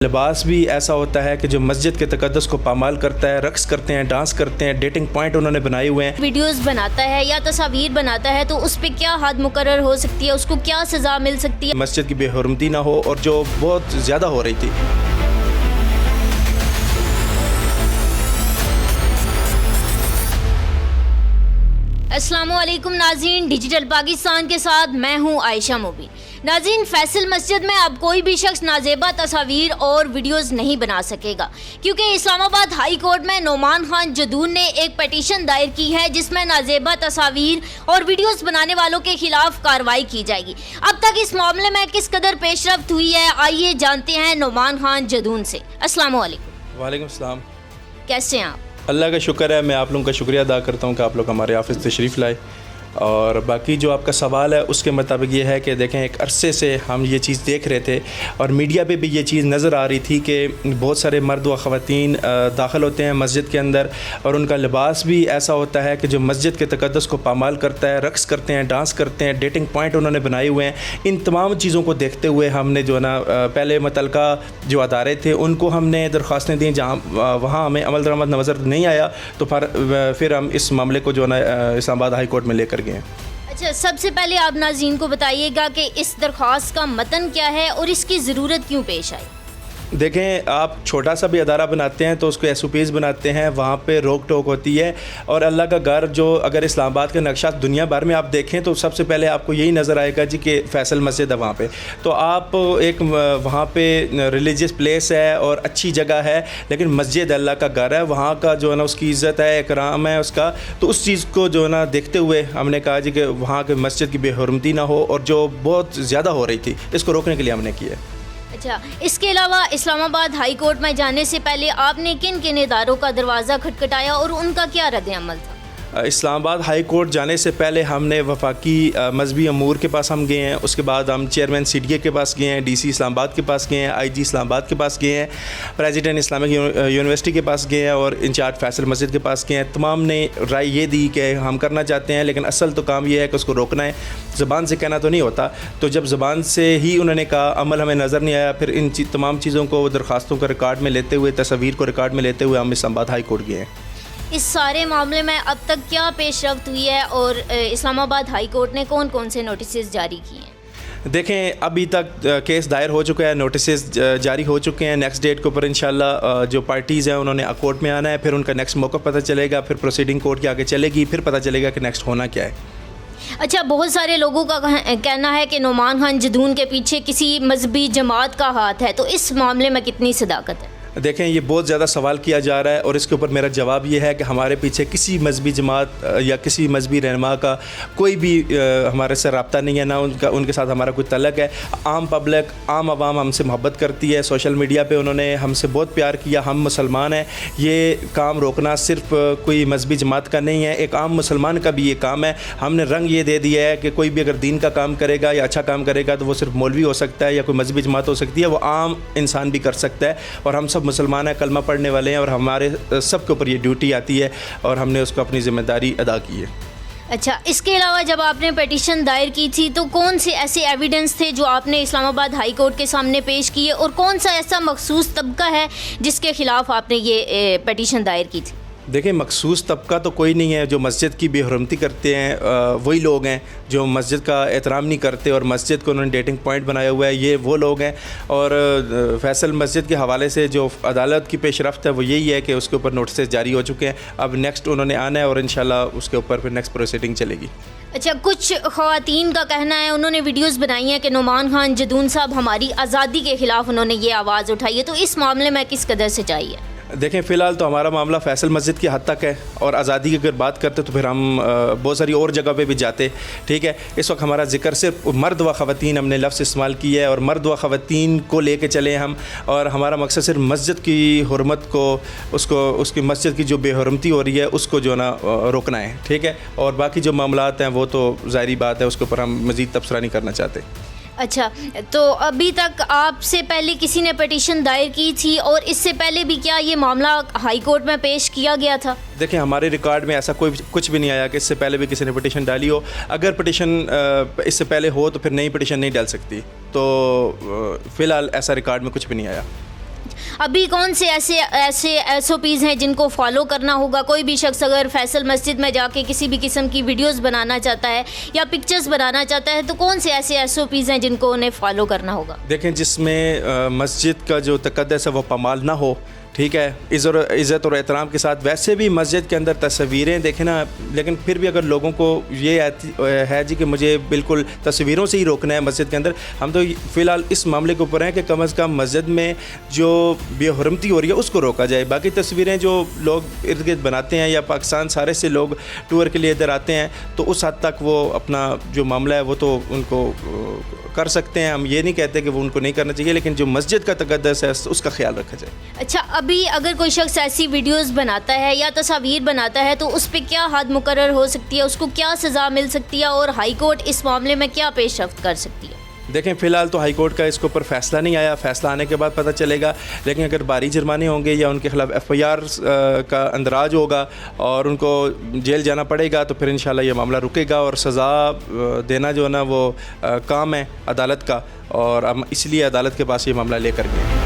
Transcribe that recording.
لباس بھی ایسا ہوتا ہے کہ جو مسجد کے تقدس کو پامال کرتا ہے، رقص کرتے ہیں، ڈانس کرتے ہیں، ڈیٹنگ پوائنٹ انہوں نے بنائے ہوئے ہیں۔ ویڈیوز بناتا ہے یا تصاویر بناتا ہے تو اس پہ کیا حد مقرر ہو سکتی ہے، اس کو کیا سزا مل سکتی ہے؟ مسجد کی بے حرمتی نہ ہو، اور جو بہت زیادہ ہو رہی تھی۔ السلام علیکم ناظرین، ڈیجیٹل پاکستان کے ساتھ میں ہوں عائشہ مبین۔ ناظرین، فیصل مسجد میں اب کوئی بھی شخص نازیبا تصاویر اور ویڈیوز نہیں بنا سکے گا، کیونکہ اسلام آباد ہائی کورٹ میں نعمان خان جدون نے ایک پیٹیشن دائر کی ہے جس میں نازیبا تصاویر اور ویڈیوز بنانے والوں کے خلاف کارروائی کی جائے گی۔ اب تک اس معاملے میں کس قدر پیش رفت ہوئی ہے، آئیے جانتے ہیں نعمان خان جدون سے۔ السلام علیکم۔ وعلیکم السلام۔ کیسے ہیں آپ؟ اللہ کا شکر ہے، میں آپ لوگوں کا شکریہ ادا کرتا ہوں کہ آپ لوگ ہمارے آفس تشریف لائے۔ اور باقی جو آپ کا سوال ہے اس کے مطابق یہ ہے کہ دیکھیں، ایک عرصے سے ہم یہ چیز دیکھ رہے تھے اور میڈیا پہ بھی یہ چیز نظر آ رہی تھی کہ بہت سارے مرد و خواتین داخل ہوتے ہیں مسجد کے اندر، اور ان کا لباس بھی ایسا ہوتا ہے کہ جو مسجد کے تقدس کو پامال کرتا ہے، رقص کرتے ہیں، ڈانس کرتے ہیں، ڈیٹنگ پوائنٹ انہوں نے بنائے ہوئے ہیں۔ ان تمام چیزوں کو دیکھتے ہوئے ہم نے جو ہے نا پہلے متعلقہ جو ادارے تھے ان کو ہم نے درخواستیں دیں، جہاں وہاں ہمیں عمل درآمد نظر نہیں آیا تو پھر ہم اس معاملے کو جو ہے نا اسلام آباد ہائی کورٹ میں لے کر گئے ہیں۔ اچھا، سب سے پہلے آپ ناظرین کو بتائیے گا کہ اس درخواست کا متن کیا ہے اور اس کی ضرورت کیوں پیش آئی؟ دیکھیں، آپ چھوٹا سا بھی ادارہ بناتے ہیں تو اس کو ایس او پیز بناتے ہیں، وہاں پہ روک ٹوک ہوتی ہے، اور اللہ کا گھر جو اگر اسلام آباد کا نقشہ دنیا بھر میں آپ دیکھیں تو سب سے پہلے آپ کو یہی نظر آئے گا جی کہ فیصل مسجد ہے وہاں پہ۔ تو آپ ایک وہاں پہ ریلیجیس پلیس ہے اور اچھی جگہ ہے، لیکن مسجد اللہ کا گھر ہے، وہاں کا جو ہے نا اس کی عزت ہے، اکرام ہے اس کا، تو اس چیز کو جو ہے نا دیکھتے ہوئے ہم نے کہا جی کہ وہاں کے مسجد کی بے حرمتی نہ ہو، اور جو بہت زیادہ ہو رہی تھی اس کو روکنے کے لیے ہم نے کیا ہے۔ اچھا، اس کے علاوہ اسلام آباد ہائی کورٹ میں جانے سے پہلے آپ نے کن کن اداروں کا دروازہ کھٹکھٹایا اور ان کا کیا رد عمل تھا؟ اسلام آباد ہائی کورٹ جانے سے پہلے ہم نے وفاقی مذہبی امور کے پاس ہم گئے ہیں، اس کے بعد ہم چیئرمین سی ڈی اے کے پاس گئے ہیں، ڈی سی اسلام آباد کے پاس گئے ہیں، آئی جی اسلام آباد کے پاس گئے ہیں، پریزیڈنٹ اسلامک یونیورسٹی کے پاس گئے ہیں، اور انچارج فیصل مسجد کے پاس گئے ہیں۔ تمام نے رائے یہ دی کہ ہم کرنا چاہتے ہیں، لیکن اصل تو کام یہ ہے کہ اس کو روکنا ہے، زبان سے کہنا تو نہیں ہوتا۔ تو جب زبان سے ہی انہوں نے کہا، عمل ہمیں نظر نہیں آیا، پھر ان تمام چیزوں کو، درخواستوں کو ریکارڈ میں لیتے ہوئے، تصاویر کو ریکارڈ میں لیتے ہوئے ہم اسلام آباد ہائی کورٹ گئے ہیں۔ اس سارے معاملے میں اب تک کیا پیش رفت ہوئی ہے اور اسلام آباد ہائی کورٹ نے کون کون سے نوٹسز جاری کیے ہیں؟ دیکھیں، ابھی تک کیس دائر ہو چکا ہے، نوٹسز جاری ہو چکے ہیں۔ نیکسٹ ڈیٹ کے اوپر انشاءاللہ جو پارٹیز ہیں انہوں نے کورٹ میں آنا ہے، پھر ان کا نیکسٹ موقع پتہ چلے گا، پھر پروسیڈنگ کورٹ کے آگے چلے گی، پھر پتہ چلے گا کہ نیکسٹ ہونا کیا ہے۔ اچھا، بہت سارے لوگوں کا کہنا ہے کہ نعمان خان جدون کے پیچھے کسی مذہبی جماعت کا ہاتھ ہے، تو اس معاملے میں کتنی صداقت ہے؟ دیکھیں، یہ بہت زیادہ سوال کیا جا رہا ہے، اور اس کے اوپر میرا جواب یہ ہے کہ ہمارے پیچھے کسی مذہبی جماعت یا کسی مذہبی رہنما کا کوئی بھی ہمارے سے رابطہ نہیں ہے، نہ ان کے ساتھ ہمارا کوئی تعلق ہے۔ عام پبلک، عام عوام ہم سے محبت کرتی ہے، سوشل میڈیا پہ انہوں نے ہم سے بہت پیار کیا، ہم مسلمان ہیں۔ یہ کام روکنا صرف کوئی مذہبی جماعت کا نہیں ہے، ایک عام مسلمان کا بھی یہ کام ہے۔ ہم نے رنگ یہ دے دیا ہے کہ کوئی بھی اگر دین کا کام کرے گا یا اچھا کام کرے گا تو وہ صرف مولوی ہو سکتا ہے یا کوئی مذہبی جماعت ہو سکتی ہے، وہ عام انسان بھی کر سکتا ہے، اور ہم سب مسلمان ہیں، کلمہ پڑھنے والے ہیں، اور ہمارے سب کے اوپر یہ ڈیوٹی آتی ہے، اور ہم نے اس کو اپنی ذمہ داری ادا کی ہے۔ اچھا، اس کے علاوہ جب آپ نے پیٹیشن دائر کی تھی تو کون سے ایسے ایویڈنس تھے جو آپ نے اسلام آباد ہائی کورٹ کے سامنے پیش کیے، اور کون سا ایسا مخصوص طبقہ ہے جس کے خلاف آپ نے یہ پیٹیشن دائر کی تھی؟ دیکھیں، مخصوص طبقہ تو کوئی نہیں ہے۔ جو مسجد کی بے حرمتی کرتے ہیں وہی لوگ ہیں، جو مسجد کا احترام نہیں کرتے اور مسجد کو انہوں نے ڈیٹنگ پوائنٹ بنایا ہوا ہے، یہ وہ لوگ ہیں۔ اور فیصل مسجد کے حوالے سے جو عدالت کی پیش رفت ہے وہ یہی ہے کہ اس کے اوپر نوٹسز جاری ہو چکے ہیں، اب نیکسٹ انہوں نے آنا ہے، اور انشاءاللہ اس کے اوپر پھر نیکسٹ پروسیڈنگ چلے گی۔ اچھا، کچھ خواتین کا کہنا ہے، انہوں نے ویڈیوز بنائی ہیں کہ نعمان خان جدون صاحب ہماری آزادی کے خلاف انہوں نے یہ آواز اٹھائی ہے، تو اس معاملے میں کس قدر سچائی ہے؟ دیکھیں، فی الحال تو ہمارا معاملہ فیصل مسجد کی حد تک ہے، اور آزادی کی اگر بات کرتے تو پھر ہم بہت ساری اور جگہ پہ بھی جاتے، ٹھیک ہے۔ اس وقت ہمارا ذکر صرف مرد و خواتین ہم نے لفظ استعمال کیا ہے، اور مرد و خواتین کو لے کے چلے ہم، اور ہمارا مقصد صرف مسجد کی حرمت کو، اس کی مسجد کی جو بے حرمتی ہو رہی ہے اس کو جو ہے نا روکنا ہے، ٹھیک ہے۔ اور باقی جو معاملات ہیں وہ تو ظاہری بات ہے، اس کے اوپر ہم مزید تبصرہ نہیں کرنا چاہتے۔ اچھا، تو ابھی تک آپ سے پہلے کسی نے پیٹیشن دائر کی تھی، اور اس سے پہلے بھی کیا یہ معاملہ ہائی کورٹ میں پیش کیا گیا تھا؟ دیکھیں، ہمارے ریکارڈ میں ایسا کچھ بھی نہیں آیا کہ اس سے پہلے بھی کسی نے پٹیشن ڈالی ہو۔ اگر پٹیشن اس سے پہلے ہو تو پھر نئی پٹیشن نہیں ڈال سکتی، تو فی الحال ایسا ریکارڈ میں کچھ بھی نہیں آیا۔ ابھی کون سے ایسے SOPs ہیں جن کو فالو کرنا ہوگا؟ کوئی بھی شخص اگر فیصل مسجد میں جا کے کسی بھی قسم کی ویڈیوز بنانا چاہتا ہے یا پکچرز بنانا چاہتا ہے تو کون سے ایسے SOPs ہیں جن کو انہیں فالو کرنا ہوگا؟ دیکھیں، جس میں مسجد کا جو تقدس ہے وہ پامال نہ ہو، ٹھیک ہے، عزت اور احترام کے ساتھ. ویسے بھی مسجد کے اندر تصویریں دیکھیں نا، لیکن پھر بھی اگر لوگوں کو یہ ہے جی کہ مجھے بالکل تصویروں سے ہی روکنا ہے مسجد کے اندر، ہم تو فی الحال اس معاملے کے اوپر ہیں کہ کم از کم مسجد میں جو بے حرمتی ہو رہی ہے اس کو روکا جائے. باقی تصویریں جو لوگ ارد گرد بناتے ہیں یا پاکستان سارے سے لوگ ٹور کے لیے ادھر آتے ہیں تو اس حد تک وہ اپنا جو معاملہ ہے وہ تو ان کو کر سکتے ہیں. ہم یہ نہیں کہتے کہ وہ ان کو نہیں کرنا چاہیے، لیکن جو مسجد کا تقدس ہے اس کا خیال رکھا جائے. اچھا، ابھی اگر کوئی شخص ایسی ویڈیوز بناتا ہے یا تصاویر بناتا ہے تو اس پہ کیا حد مقرر ہو سکتی ہے؟ اس کو کیا سزا مل سکتی ہے اور ہائی کورٹ اس معاملے میں کیا پیش رفت کر سکتی ہے؟ دیکھیں، فی الحال تو ہائی کورٹ کا اس کے اوپر فیصلہ نہیں آیا، فیصلہ آنے کے بعد پتہ چلے گا. لیکن اگر بھاری جرمانے ہوں گے یا ان کے خلاف FIR کا اندراج ہوگا اور ان کو جیل جانا پڑے گا تو پھر انشاءاللہ یہ معاملہ رکے گا. اور سزا دینا جو ہے نا وہ کام ہے عدالت کا، اور ہم اس لیے عدالت کے پاس یہ معاملہ لے کر گئے.